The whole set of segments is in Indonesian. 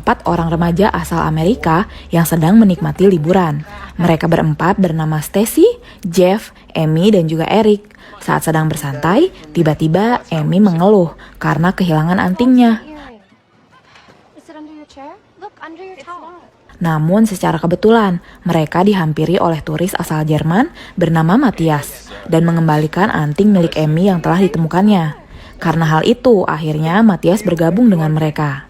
4 orang remaja asal Amerika yang sedang menikmati liburan. Mereka berempat bernama Stacy, Jeff, Amy, dan juga Eric. Saat sedang bersantai, tiba-tiba Amy mengeluh karena kehilangan antingnya. Namun secara kebetulan, mereka dihampiri oleh turis asal Jerman bernama Matthias dan mengembalikan anting milik Amy yang telah ditemukannya. Karena hal itu, akhirnya Matthias bergabung dengan mereka.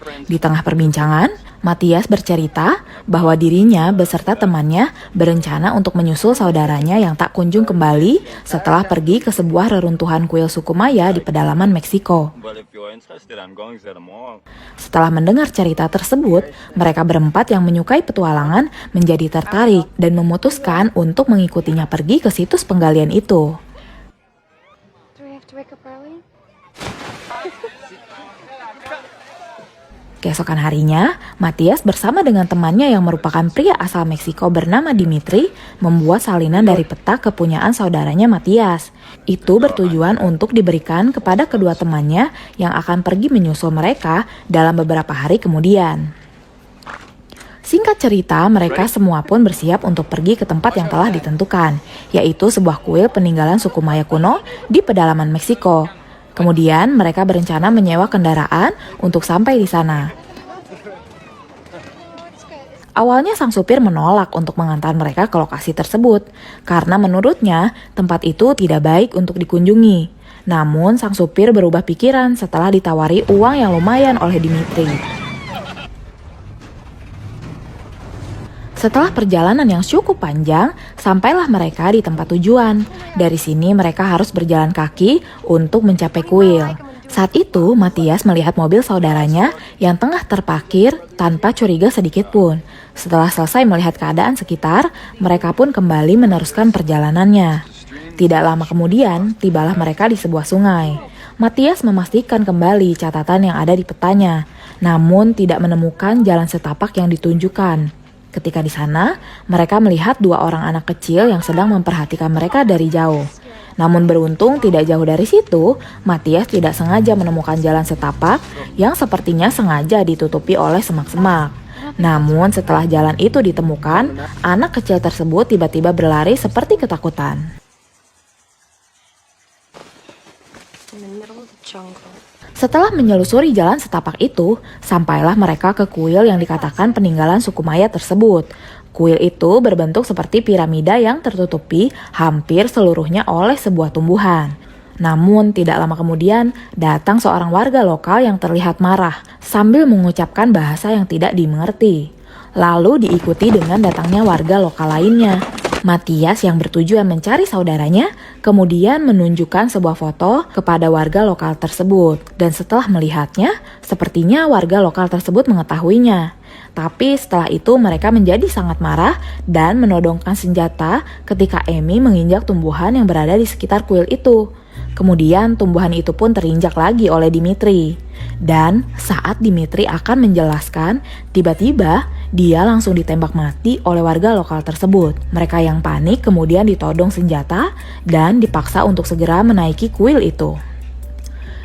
Di tengah perbincangan, Matthias bercerita bahwa dirinya beserta temannya berencana untuk menyusul saudaranya yang tak kunjung kembali setelah pergi ke sebuah reruntuhan kuil suku Maya di pedalaman Meksiko. Setelah mendengar cerita tersebut, mereka berempat yang menyukai petualangan menjadi tertarik dan memutuskan untuk mengikutinya pergi ke situs penggalian itu. Keesokan harinya, Matthias bersama dengan temannya yang merupakan pria asal Meksiko bernama Dimitri membuat salinan dari peta kepunyaan saudaranya Matthias. Itu bertujuan untuk diberikan kepada kedua temannya yang akan pergi menyusul mereka dalam beberapa hari kemudian. Singkat cerita, mereka semua pun bersiap untuk pergi ke tempat yang telah ditentukan, yaitu sebuah kuil peninggalan suku Maya kuno di pedalaman Meksiko. Kemudian mereka berencana menyewa kendaraan untuk sampai di sana. Awalnya sang supir menolak untuk mengantar mereka ke lokasi tersebut karena menurutnya tempat itu tidak baik untuk dikunjungi. Namun sang supir berubah pikiran setelah ditawari uang yang lumayan oleh Dimitri. Setelah perjalanan yang cukup panjang, sampailah mereka di tempat tujuan. Dari sini mereka harus berjalan kaki untuk mencapai kuil. Saat itu, Matthias melihat mobil saudaranya yang tengah terparkir tanpa curiga sedikit pun. Setelah selesai melihat keadaan sekitar, mereka pun kembali meneruskan perjalanannya. Tidak lama kemudian, tibalah mereka di sebuah sungai. Matthias memastikan kembali catatan yang ada di petanya, namun tidak menemukan jalan setapak yang ditunjukkan. Ketika di sana, mereka melihat 2 orang anak kecil yang sedang memperhatikan mereka dari jauh. Namun beruntung tidak jauh dari situ, Matthias tidak sengaja menemukan jalan setapak yang sepertinya sengaja ditutupi oleh semak-semak. Namun setelah jalan itu ditemukan, anak kecil tersebut tiba-tiba berlari seperti ketakutan. Setelah menyelusuri jalan setapak itu, sampailah mereka ke kuil yang dikatakan peninggalan suku Maya tersebut. Kuil itu berbentuk seperti piramida yang tertutupi hampir seluruhnya oleh sebuah tumbuhan. Namun tidak lama kemudian, datang seorang warga lokal yang terlihat marah sambil mengucapkan bahasa yang tidak dimengerti. Lalu diikuti dengan datangnya warga lokal lainnya. Matthias yang bertujuan mencari saudaranya kemudian menunjukkan sebuah foto kepada warga lokal tersebut. Dan setelah melihatnya, sepertinya warga lokal tersebut mengetahuinya. Tapi setelah itu mereka menjadi sangat marah dan menodongkan senjata ketika Amy menginjak tumbuhan yang berada di sekitar kuil itu. Kemudian tumbuhan itu pun terinjak lagi oleh Dimitri. Dan saat Dimitri akan menjelaskan, tiba-tiba dia langsung ditembak mati oleh warga lokal tersebut. Mereka yang panik kemudian ditodong senjata dan dipaksa untuk segera menaiki kuil itu.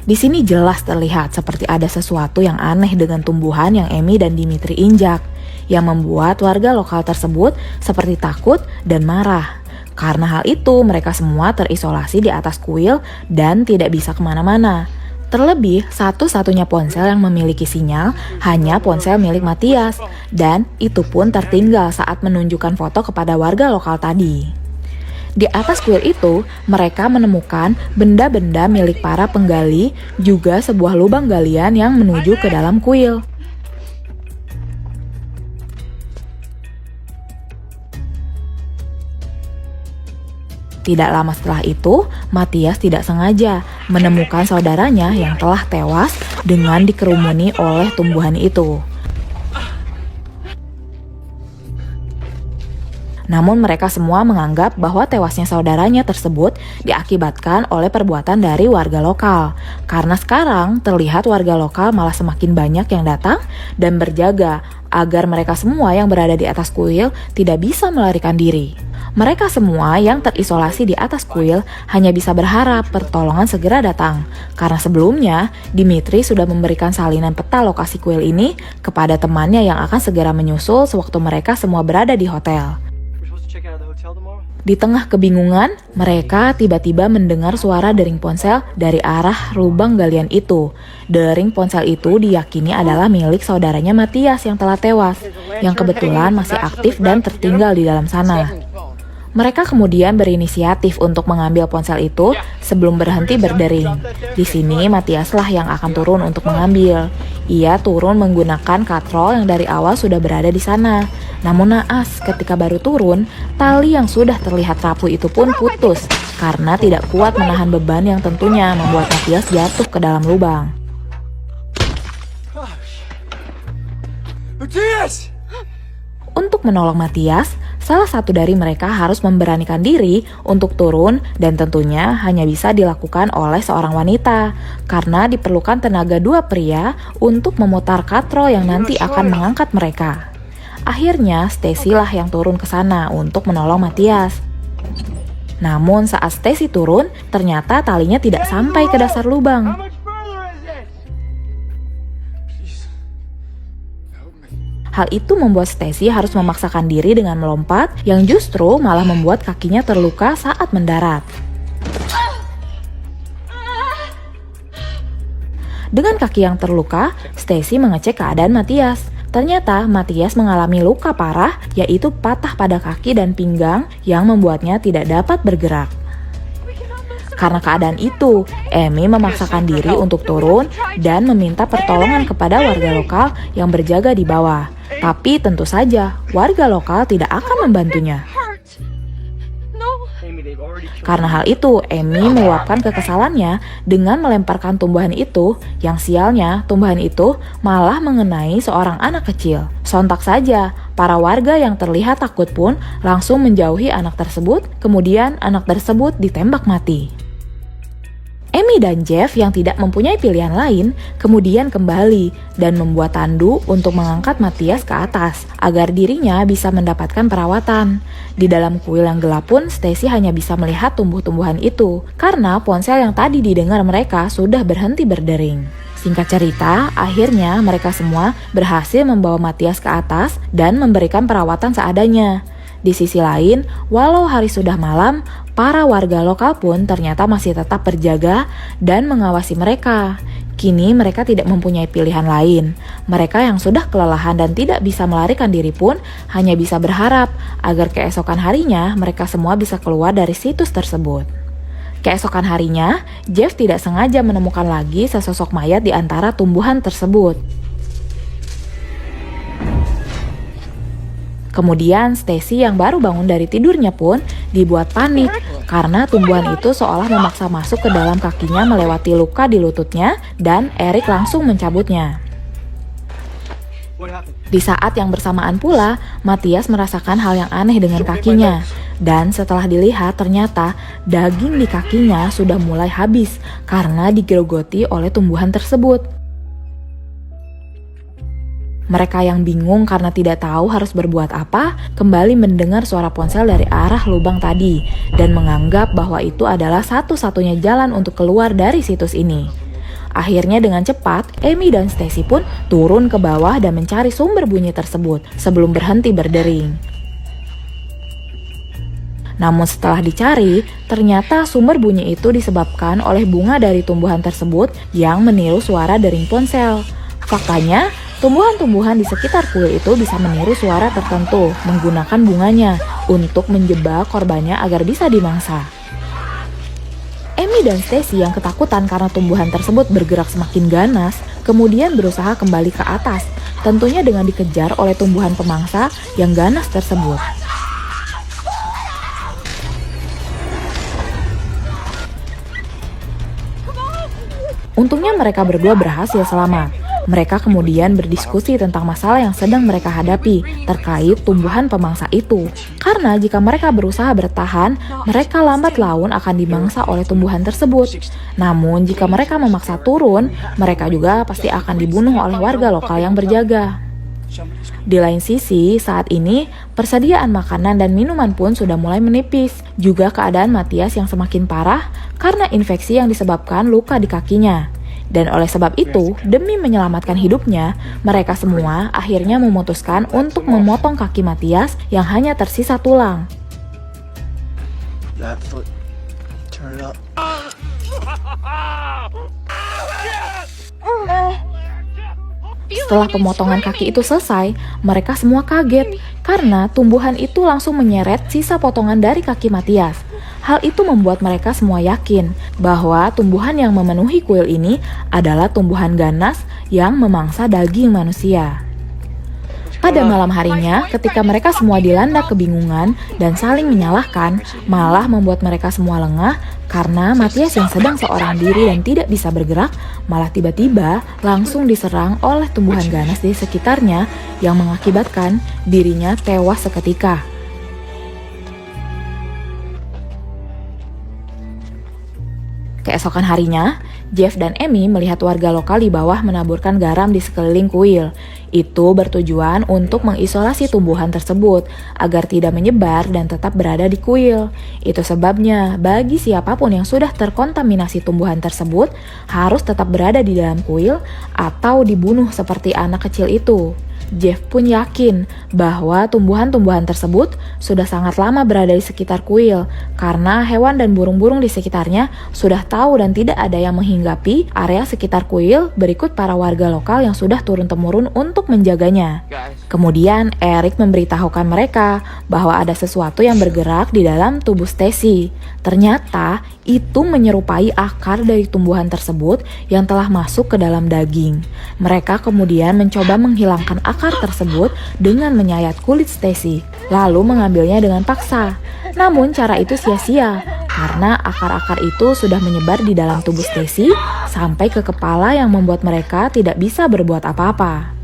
Di sini jelas terlihat seperti ada sesuatu yang aneh dengan tumbuhan yang Amy dan Dimitri injak, yang membuat warga lokal tersebut seperti takut dan marah. Karena hal itu, mereka semua terisolasi di atas kuil dan tidak bisa kemana-mana. Terlebih, satu-satunya ponsel yang memiliki sinyal hanya ponsel milik Matthias, dan itu pun tertinggal saat menunjukkan foto kepada warga lokal tadi. Di atas kuil itu, mereka menemukan benda-benda milik para penggali, juga sebuah lubang galian yang menuju ke dalam kuil. Tidak lama setelah itu, Matthias tidak sengaja menemukan saudaranya yang telah tewas dengan dikerumuni oleh tumbuhan itu. Namun mereka semua menganggap bahwa tewasnya saudaranya tersebut diakibatkan oleh perbuatan dari warga lokal. Karena sekarang terlihat warga lokal malah semakin banyak yang datang dan berjaga agar mereka semua yang berada di atas kuil tidak bisa melarikan diri. Mereka semua yang terisolasi di atas kuil hanya bisa berharap pertolongan segera datang. Karena sebelumnya, Dimitri sudah memberikan salinan peta lokasi kuil ini kepada temannya yang akan segera menyusul sewaktu mereka semua berada di hotel. Di tengah kebingungan, mereka tiba-tiba mendengar suara dering ponsel dari arah lubang galian itu. Dering ponsel itu diyakini adalah milik saudaranya Matias yang telah tewas, yang kebetulan masih aktif dan tertinggal di dalam sana. Mereka kemudian berinisiatif untuk mengambil ponsel itu sebelum berhenti berdering. Di sini Matiaslah yang akan turun untuk mengambil. Ia turun menggunakan katrol yang dari awal sudah berada di sana. Namun naas, ketika baru turun, tali yang sudah terlihat rapuh itu pun putus karena tidak kuat menahan beban yang tentunya membuat Matias jatuh ke dalam lubang. Untuk menolong Matias, salah satu dari mereka harus memberanikan diri untuk turun dan tentunya hanya bisa dilakukan oleh seorang wanita karena diperlukan tenaga dua pria untuk memutar katrol yang nanti akan mengangkat mereka. Akhirnya Stacy lah yang turun ke sana untuk menolong Matias. Namun saat Stacy turun, ternyata talinya tidak sampai ke dasar lubang. Hal itu membuat Stacy harus memaksakan diri dengan melompat, yang justru malah membuat kakinya terluka saat mendarat. Dengan kaki yang terluka, Stacy mengecek keadaan Matias. Ternyata Matias mengalami luka parah, yaitu patah pada kaki dan pinggang yang membuatnya tidak dapat bergerak. Karena keadaan itu, Amy memaksakan diri untuk turun dan meminta pertolongan kepada warga lokal yang berjaga di bawah. Tapi tentu saja, warga lokal tidak akan membantunya. Karena hal itu, Amy meluapkan kekesalannya dengan melemparkan tumbuhan itu, yang sialnya tumbuhan itu malah mengenai seorang anak kecil. Sontak saja, para warga yang terlihat takut pun langsung menjauhi anak tersebut, kemudian anak tersebut ditembak mati. Amy dan Jeff yang tidak mempunyai pilihan lain kemudian kembali dan membuat tandu untuk mengangkat Matias ke atas agar dirinya bisa mendapatkan perawatan. Di dalam kuil yang gelap pun Stacy hanya bisa melihat tumbuh-tumbuhan itu karena ponsel yang tadi didengar mereka sudah berhenti berdering. Singkat cerita, akhirnya mereka semua berhasil membawa Matias ke atas dan memberikan perawatan seadanya. Di sisi lain, walau hari sudah malam, para warga lokal pun ternyata masih tetap berjaga dan mengawasi mereka. Kini mereka tidak mempunyai pilihan lain. Mereka yang sudah kelelahan dan tidak bisa melarikan diri pun hanya bisa berharap agar keesokan harinya mereka semua bisa keluar dari situs tersebut. Keesokan harinya, Jeff tidak sengaja menemukan lagi sesosok mayat di antara tumbuhan tersebut. Kemudian Stacy yang baru bangun dari tidurnya pun dibuat panik karena tumbuhan itu seolah memaksa masuk ke dalam kakinya melewati luka di lututnya dan Eric langsung mencabutnya. Di saat yang bersamaan pula, Matias merasakan hal yang aneh dengan kakinya. Dan setelah dilihat ternyata daging di kakinya sudah mulai habis karena digerogoti oleh tumbuhan tersebut. Mereka yang bingung karena tidak tahu harus berbuat apa, kembali mendengar suara ponsel dari arah lubang tadi dan menganggap bahwa itu adalah satu-satunya jalan untuk keluar dari situs ini. Akhirnya dengan cepat, Amy dan Stacy pun turun ke bawah dan mencari sumber bunyi tersebut sebelum berhenti berdering. Namun setelah dicari, ternyata sumber bunyi itu disebabkan oleh bunga dari tumbuhan tersebut yang meniru suara dering ponsel. Faktanya, tumbuhan-tumbuhan di sekitar kuil itu bisa meniru suara tertentu menggunakan bunganya untuk menjebak korbannya agar bisa dimangsa. Amy dan Stacy yang ketakutan karena tumbuhan tersebut bergerak semakin ganas, kemudian berusaha kembali ke atas, tentunya dengan dikejar oleh tumbuhan pemangsa yang ganas tersebut. Untungnya mereka berdua berhasil selamat. Mereka kemudian berdiskusi tentang masalah yang sedang mereka hadapi terkait tumbuhan pemangsa itu. Karena jika mereka berusaha bertahan, mereka lambat laun akan dimangsa oleh tumbuhan tersebut. Namun jika mereka memaksa turun, mereka juga pasti akan dibunuh oleh warga lokal yang berjaga. Di lain sisi, saat ini persediaan makanan dan minuman pun sudah mulai menipis. Juga keadaan Matias yang semakin parah karena infeksi yang disebabkan luka di kakinya. Dan oleh sebab itu, demi menyelamatkan hidupnya, mereka semua akhirnya memutuskan untuk memotong kaki Matias yang hanya tersisa tulang. Setelah pemotongan kaki itu selesai, mereka semua kaget karena tumbuhan itu langsung menyeret sisa potongan dari kaki Matias. Hal itu membuat mereka semua yakin bahwa tumbuhan yang memenuhi kuil ini adalah tumbuhan ganas yang memangsa daging manusia. Pada malam harinya, ketika mereka semua dilanda kebingungan dan saling menyalahkan, malah membuat mereka semua lengah karena Matias yang sedang seorang diri dan tidak bisa bergerak, malah tiba-tiba langsung diserang oleh tumbuhan ganas di sekitarnya yang mengakibatkan dirinya tewas seketika. Keesokan harinya, Jeff dan Amy melihat warga lokal di bawah menaburkan garam di sekeliling kuil. Itu bertujuan untuk mengisolasi tumbuhan tersebut agar tidak menyebar dan tetap berada di kuil. Itu sebabnya bagi siapapun yang sudah terkontaminasi tumbuhan tersebut harus tetap berada di dalam kuil atau dibunuh seperti anak kecil itu. Jeff pun yakin bahwa tumbuhan-tumbuhan tersebut sudah sangat lama berada di sekitar kuil karena hewan dan burung-burung di sekitarnya sudah tahu dan tidak ada yang menghinggapi area sekitar kuil berikut para warga lokal yang sudah turun-temurun untuk menjaganya. Kemudian Eric memberitahukan mereka bahwa ada sesuatu yang bergerak di dalam tubuh Stacy. Ternyata itu menyerupai akar dari tumbuhan tersebut yang telah masuk ke dalam daging. Mereka kemudian mencoba menghilangkan akar tersebut dengan menyayat kulit Stacy, lalu mengambilnya dengan paksa. Namun cara itu sia-sia karena akar-akar itu sudah menyebar di dalam tubuh Stacy sampai ke kepala yang membuat mereka tidak bisa berbuat apa-apa.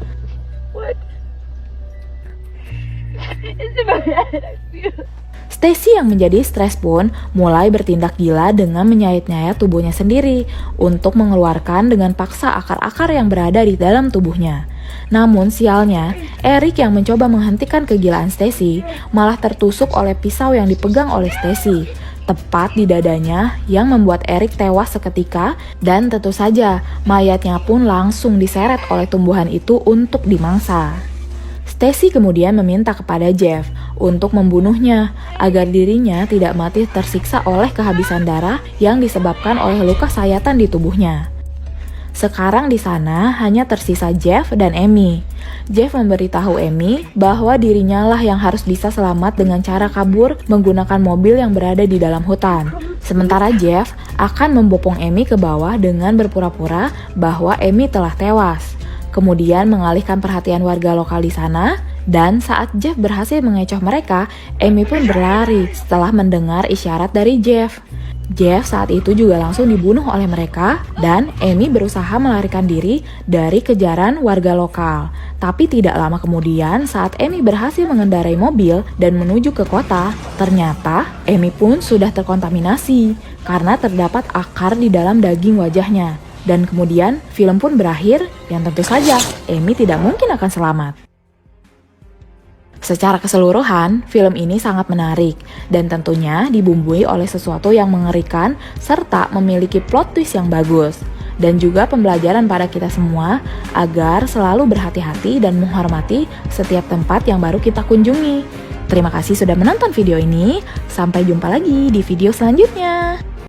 Stacy yang menjadi stres pun mulai bertindak gila dengan menyayat-nyayat tubuhnya sendiri untuk mengeluarkan dengan paksa akar-akar yang berada di dalam tubuhnya. Namun sialnya, Eric yang mencoba menghentikan kegilaan Stacy malah tertusuk oleh pisau yang dipegang oleh Stacy, tepat di dadanya yang membuat Eric tewas seketika dan tentu saja mayatnya pun langsung diseret oleh tumbuhan itu untuk dimangsa. Stacy kemudian meminta kepada Jeff untuk membunuhnya agar dirinya tidak mati tersiksa oleh kehabisan darah yang disebabkan oleh luka sayatan di tubuhnya. Sekarang di sana hanya tersisa Jeff dan Amy. Jeff memberitahu Amy bahwa dirinya lah yang harus bisa selamat dengan cara kabur menggunakan mobil yang berada di dalam hutan. Sementara Jeff akan membopong Amy ke bawah dengan berpura-pura bahwa Amy telah tewas. Kemudian mengalihkan perhatian warga lokal di sana, dan saat Jeff berhasil mengecoh mereka, Amy pun berlari setelah mendengar isyarat dari Jeff. Jeff saat itu juga langsung dibunuh oleh mereka, dan Amy berusaha melarikan diri dari kejaran warga lokal. Tapi tidak lama kemudian saat Amy berhasil mengendarai mobil dan menuju ke kota, ternyata Amy pun sudah terkontaminasi karena terdapat akar di dalam daging wajahnya. Dan kemudian film pun berakhir yang tentu saja Amy tidak mungkin akan selamat. Secara keseluruhan, film ini sangat menarik dan tentunya dibumbui oleh sesuatu yang mengerikan serta memiliki plot twist yang bagus. Dan juga pembelajaran pada kita semua agar selalu berhati-hati dan menghormati setiap tempat yang baru kita kunjungi. Terima kasih sudah menonton video ini, sampai jumpa lagi di video selanjutnya.